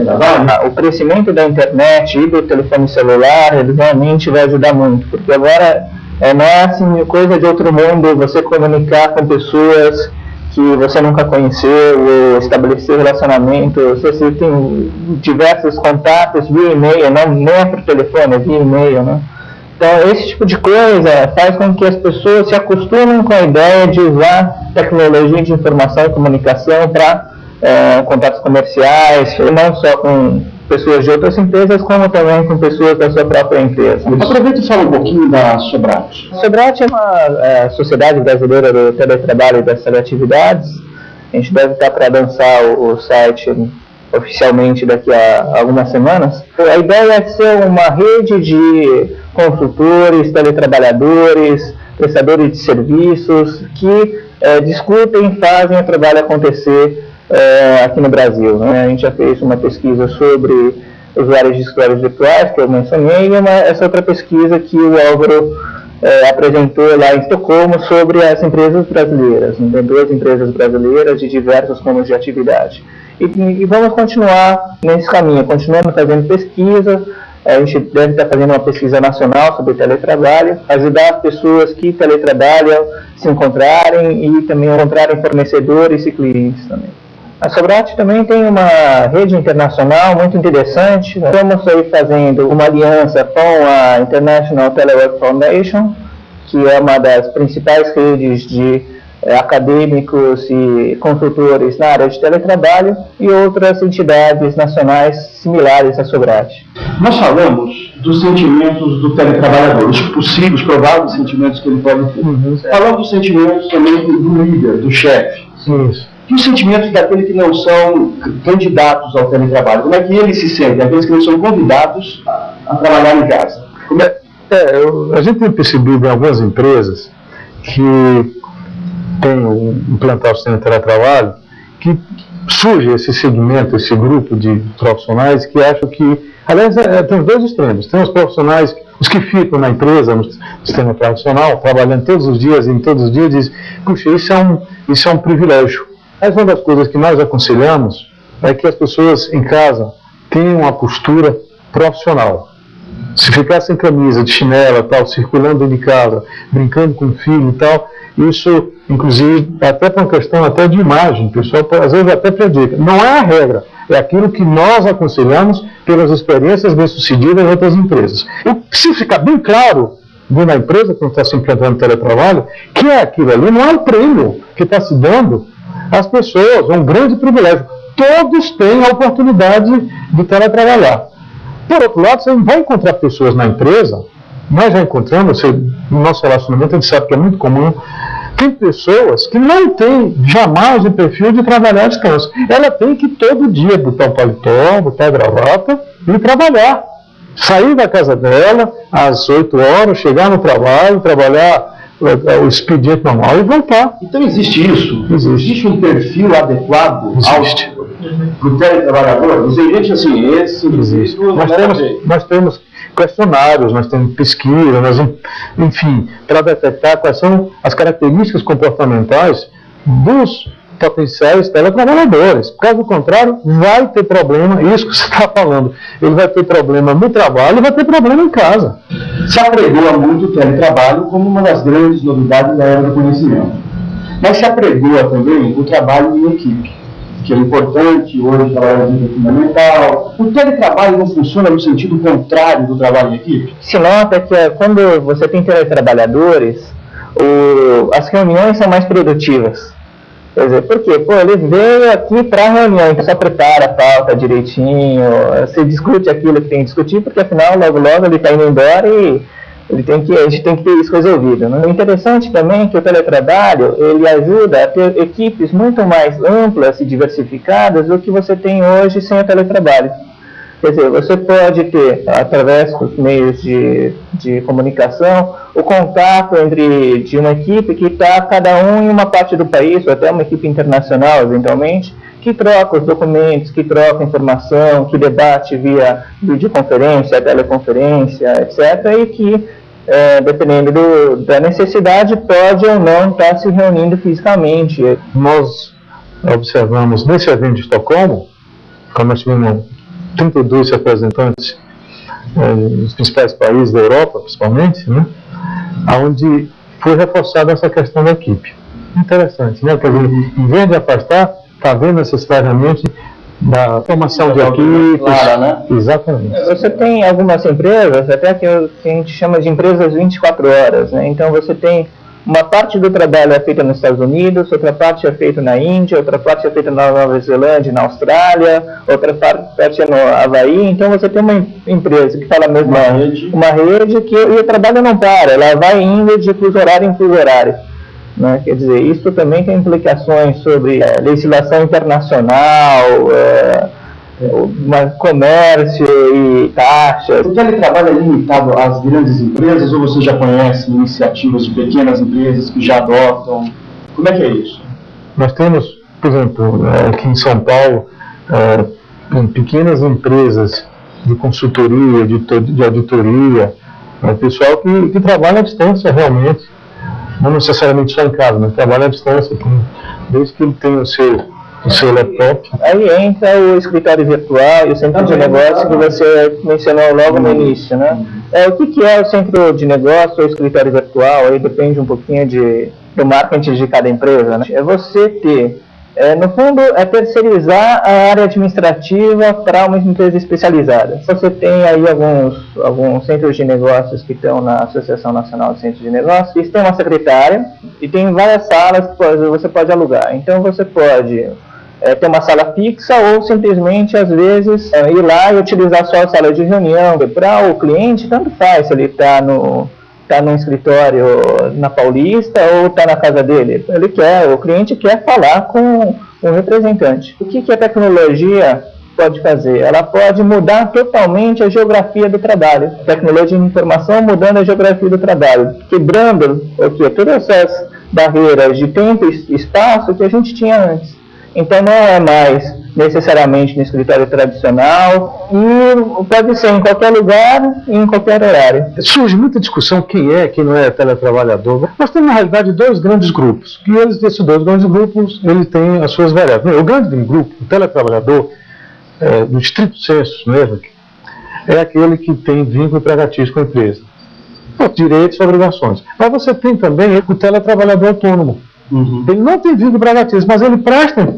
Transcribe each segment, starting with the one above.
teletrabalho, o crescimento da internet e do telefone celular, ele realmente vai ajudar muito, porque agora não é assim coisa de outro mundo você comunicar com pessoas que você nunca conheceu, ou estabelecer relacionamento. Você tem diversos contatos via e-mail, não é por telefone, é via e-mail, né? Então, esse tipo de coisa faz com que as pessoas se acostumem com a ideia de usar tecnologia de informação e comunicação para contatos comerciais, não só com pessoas de outras empresas, como também com pessoas da sua própria empresa. Aproveita e fala um pouquinho da Sobrate. A Sobrate é uma sociedade brasileira do teletrabalho e das teleatividades. A gente deve estar para lançar o site oficialmente daqui a algumas semanas. A ideia é ser uma rede de consultores, teletrabalhadores, prestadores de serviços que discutem e fazem o trabalho acontecer aqui no Brasil, né? A gente já fez uma pesquisa sobre usuários de escritórios virtuais, que eu mencionei, e essa outra pesquisa que o Álvaro apresentou lá em Estocolmo sobre as empresas brasileiras, né? 2 empresas brasileiras de diversos ramos de atividade. E vamos continuar nesse caminho, continuando fazendo pesquisa. A gente deve estar fazendo uma pesquisa nacional sobre teletrabalho, ajudar as pessoas que teletrabalham se encontrarem e também encontrarem fornecedores e clientes também. A Sobrate também tem uma rede internacional muito interessante. Estamos aí fazendo uma aliança com a International Telework Foundation, que é uma das principais redes de acadêmicos e consultores na área de teletrabalho, e outras entidades nacionais similares à Sobrate. Nós falamos dos sentimentos do teletrabalhador, os possíveis, prováveis sentimentos que ele pode ter. Falamos dos sentimentos também do líder, do chefe. Isso. E os sentimentos daqueles que não são candidatos ao teletrabalho? Como é que eles se sentem? Aqueles que não são convidados a trabalhar em casa? A gente tem percebido em algumas empresas que tem implantar o sistema de teletrabalho, que surge esse segmento, esse grupo de profissionais que acham que, aliás, tem os 2 extremos. Tem os profissionais, os que ficam na empresa, no sistema tradicional, trabalhando todos os dias, e em todos os dias dizem, puxa, isso é um privilégio. Mas uma das coisas que nós aconselhamos é que as pessoas em casa tenham uma postura profissional. Se ficar sem camisa, de chinela, tal, circulando dentro de casa, brincando com o filho e tal, isso, inclusive, até por uma questão até de imagem, o pessoal às vezes até predica. Não é a regra, é aquilo que nós aconselhamos pelas experiências bem-sucedidas em outras empresas. E se ficar bem claro na empresa que não está se implantando teletrabalho, que é aquilo ali, não é um prêmio que está se dando às pessoas, é um grande privilégio. Todos têm a oportunidade de teletrabalhar. Por outro lado, você vai encontrar pessoas na empresa, nós já encontramos, no nosso relacionamento a gente sabe que é muito comum, tem pessoas que não têm jamais o perfil de trabalhar à distância. Ela tem que todo dia botar o paletó, botar a gravata e trabalhar. Sair da casa dela às 8 horas, chegar no trabalho, trabalhar o expediente normal e voltar. Então existe isso? Existe um perfil adequado para o teletrabalhador? Existe assim, esse existe. Nós temos questionários, nós temos pesquisa, enfim, para detectar quais são as características comportamentais dos potenciais teletrabalhadores. Caso contrário, vai ter problema, isso que você está falando, ele vai ter problema no trabalho e vai ter problema em casa. Se apregoa muito o teletrabalho como uma das grandes novidades da era do conhecimento. Mas se apregoa também o trabalho em equipe, que é importante, hoje o trabalho em equipe é fundamental. O teletrabalho não funciona no sentido contrário do trabalho em equipe? Se nota que quando você tem teletrabalhadores, as reuniões são mais produtivas. Quer dizer, por quê? Ele veio aqui para a reunião, então só prepara a pauta direitinho, você discute aquilo que tem que discutir, porque afinal, logo ele está indo embora e a gente tem que ter isso resolvido, né? O interessante também é que o teletrabalho, ele ajuda a ter equipes muito mais amplas e diversificadas do que você tem hoje sem o teletrabalho. Quer dizer, você pode ter, através dos meios de comunicação, o contato de uma equipe que está cada um em uma parte do país, ou até uma equipe internacional, eventualmente, que troca os documentos, que troca informação, que debate via videoconferência, teleconferência, etc., e que, dependendo da necessidade, pode ou não estar se reunindo fisicamente. Nós observamos nesse evento de Estocolmo, quando nós tivemos 32 representantes dos principais países da Europa, principalmente, né, onde foi reforçada essa questão da equipe. Interessante, né? Quer dizer, em vez de afastar, está vendo necessariamente da formação de equipes. Claro, né? Exatamente. Você tem algumas empresas, até que a gente chama de empresas 24 horas, né? Então você tem uma parte do trabalho é feita nos Estados Unidos, outra parte é feita na Índia, outra parte é feita na Nova Zelândia, na Austrália, outra parte é no Havaí. Então você tem uma empresa que fala mesmo uma rede que e o trabalho não para, ela vai indo de fuso horário em fuso horário. Né? Quer dizer, isso também tem implicações sobre legislação internacional, comércio e taxas. O teletrabalho é limitado às grandes empresas ou você já conhece iniciativas de pequenas empresas que já adotam? Como é que é isso? Nós temos, por exemplo, aqui em São Paulo, pequenas empresas de consultoria, de auditoria, pessoal que trabalha à distância realmente, não necessariamente só em casa, mas trabalha à distância, desde que ele tenha o seu laptop. Aí entra o escritório virtual e o centro de negócio que você mencionou logo no início, né? O que é o centro de negócio ou escritório virtual? Aí depende um pouquinho do marketing de cada empresa, né? É você ter, no fundo, é terceirizar a área administrativa para uma empresa especializada. Você tem aí alguns centros de negócios que estão na Associação Nacional de Centros de Negócios, eles têm uma secretária e tem várias salas que você pode alugar. Então você pode ter uma sala fixa ou simplesmente, às vezes, ir lá e utilizar só a sala de reunião. Para o cliente, tanto faz se ele está num escritório na Paulista ou está na casa dele. O cliente quer falar com um representante. O que a tecnologia pode fazer? Ela pode mudar totalmente a geografia do trabalho. Tecnologia de informação mudando a geografia do trabalho, quebrando todas essas barreiras de tempo e espaço que a gente tinha antes. Então não é mais necessariamente no escritório tradicional e pode ser em qualquer lugar e em qualquer horário. Surge muita discussão quem não é teletrabalhador. Nós temos na realidade dois grandes grupos, e esses dois grandes grupos têm as suas variáveis. O grande grupo, o teletrabalhador, do estrito senso mesmo, é aquele que tem vínculo empregatício com a empresa, direitos e obrigações. Mas você tem também o teletrabalhador autônomo. Ele não tem vínculo empregatício, mas ele presta.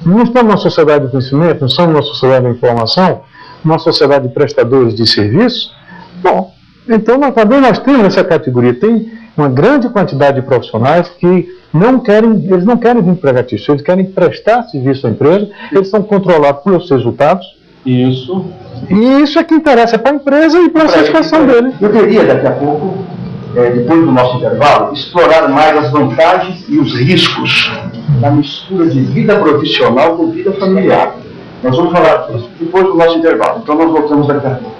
Não estamos numa sociedade de conhecimento, não estamos numa sociedade de informação, numa sociedade de prestadores de serviços. Bom, então também nós temos essa categoria. Tem uma grande quantidade de profissionais que eles não querem vínculo empregatício, eles querem prestar serviço à empresa, eles são controlados pelos resultados. Isso. E isso é que interessa para a empresa e para a satisfação dele. Eu queria, daqui a pouco, depois do nosso intervalo, explorar mais as vantagens e os riscos da mistura de vida profissional com vida familiar. Nós vamos falar disso depois do nosso intervalo. Então nós voltamos daqui a pouco.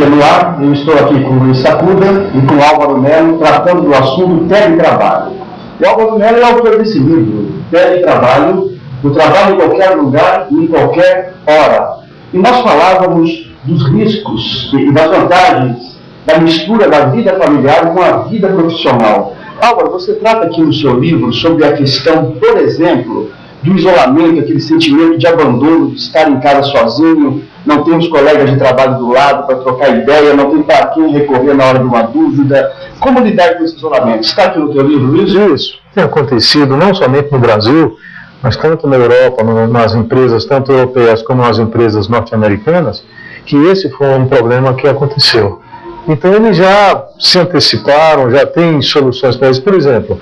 No ar, eu estou aqui com o Luiz Sacuda e com o Álvaro Melo, tratando do assunto teletrabalho. O Álvaro Melo é autor desse livro, Teletrabalho, o trabalho em qualquer lugar e em qualquer hora. E nós falávamos dos riscos e das vantagens da mistura da vida familiar com a vida profissional. Álvaro, você trata aqui no seu livro sobre a questão, por exemplo, do isolamento, aquele sentimento de abandono, de estar em casa sozinho, não temos colegas de trabalho do lado para trocar ideia, não tem para quem recorrer na hora de uma dúvida. Como lidar com esse isolamento? Está aqui no teu livro isso? Isso tem acontecido não somente no Brasil, mas tanto na Europa, nas empresas tanto europeias como nas empresas norte-americanas, que esse foi um problema que aconteceu. Então eles já se anteciparam, já têm soluções para isso. Por exemplo,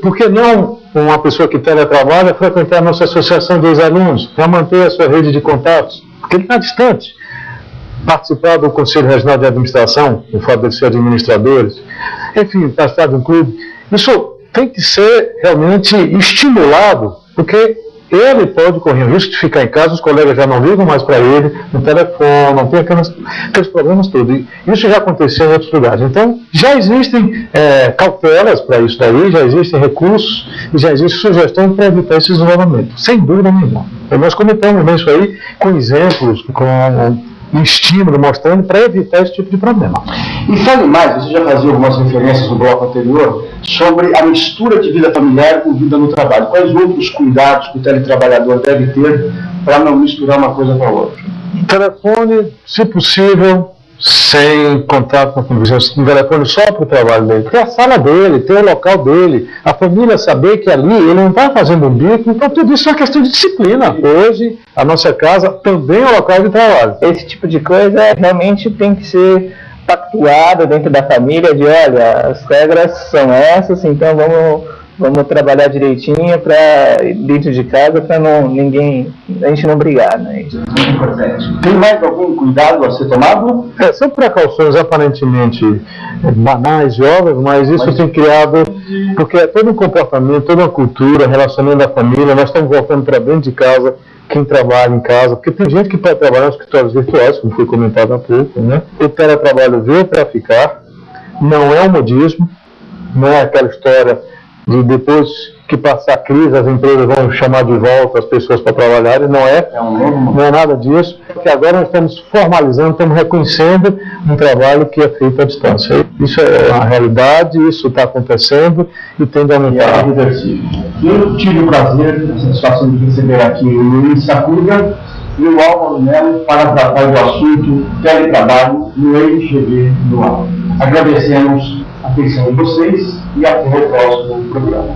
por que não uma pessoa que teletrabalha frequentar a nossa associação de ex-alunos para manter a sua rede de contatos? Porque ele está distante. participar do Conselho Regional de Administração, o fato de ser administradores, enfim, participar de um clube. Isso tem que ser realmente estimulado, porque ele pode correr o risco de ficar em casa, os colegas já não ligam mais para ele, no telefone, não tem aqueles problemas todos. E isso já aconteceu em outros lugares. Então, já existem cautelas para isso daí, já existem recursos e já existe sugestão para evitar esse desenvolvimento, sem dúvida nenhuma. Nós comentamos isso aí com exemplos, com um estímulo mostrando para evitar esse tipo de problema. E fale mais, você já fazia algumas referências no bloco anterior, sobre a mistura de vida familiar com vida no trabalho. Quais outros cuidados que o teletrabalhador deve ter para não misturar uma coisa com a outra? Telefone, se possível, sem contato com a convivência, um telefone só para o trabalho dele. Ter a sala dele, ter o local dele, a família saber que ali ele não está fazendo um bico, então tudo isso é uma questão de disciplina. Hoje, a nossa casa também é um local de trabalho. Esse tipo de coisa realmente tem que ser pactuado dentro da família, de olha, as regras são essas, então vamos trabalhar direitinho dentro de casa para a gente não brigar, né? Tem mais algum cuidado a ser tomado? São precauções aparentemente banais e óbvias, mas isso tem criado, porque é todo um comportamento, toda uma cultura, relacionamento da família, nós estamos voltando para dentro de casa, quem trabalha em casa, porque tem gente que pode trabalhar nos escritórios virtuais, como foi comentado há pouco, né? O teletrabalho veio para ficar, não é um modismo, não é aquela história de depois que passar a crise as empresas vão chamar de volta as pessoas para trabalharem, não é nada disso, porque agora nós estamos formalizando, estamos reconhecendo um trabalho que é feito à distância. Isso é uma realidade, isso está acontecendo e tende a aumentar. Eu tive o prazer, a satisfação de receber aqui o Luiz Sacuda e o Álvaro Melo para tratar do assunto teletrabalho no EIGV do ar. Agradecemos a atenção de vocês e até o próximo programa.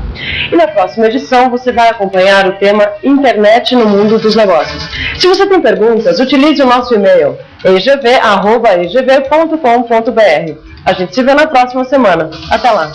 E na próxima edição você vai acompanhar o tema Internet no Mundo dos Negócios. Se você tem perguntas, utilize o nosso e-mail egv@egv.com.br. A gente se vê na próxima semana. Até lá!